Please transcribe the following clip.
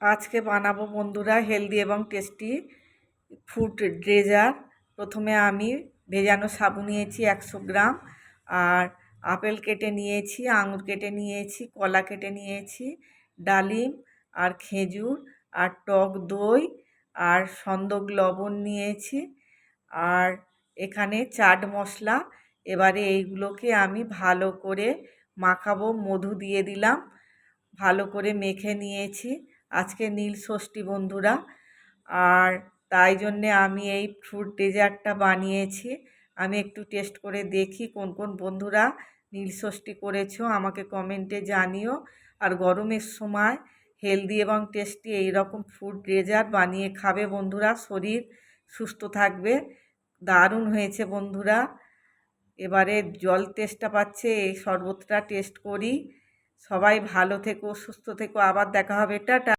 আজকে বানাবো বন্ধুরা হেলদি এবং টেস্টি ফ্রুট ডেজার্ট। প্রথমে আমি ভেজানো সাবু নিয়েছি 100 গ্রাম, আর আপেল কেটে নিয়েছি, আঙুর কেটে নিয়েছি, কলা কেটে নিয়েছি, ডালিম আর খেজুর আর টক দই আর সন্দক লবণ নিয়েছি, আর এখানে চাট মশলা। এবারে এইগুলোকে আমি ভালো করে মাখাবো, মধু দিয়ে দিলাম, ভালো করে মেখে নিয়েছি। আজকে নীল ষষ্ঠী বন্ধুরা, আর তাই জন্যে আমি এই ফ্রুট ডেজার্টটা বানিয়েছি। আমি একটু টেস্ট করে দেখি কোন কোন বন্ধুরা নীল ষষ্ঠী করেছো আমাকে কমেন্টে জানিও। আর গরমের সময় হেলদি এবং টেস্টি এই রকম ফ্রুট ডেজার্ট বানিয়ে খাবে বন্ধুরা, শরীর সুস্থ থাকবে। দারুণ হয়েছে বন্ধুরা। এবারে জল তেষ্টা পাচ্ছে, এই শরবতটা টেস্ট করি। সবাই ভালো থেকো, সুস্থ থেকো, আবার দেখা হবে, টাটা।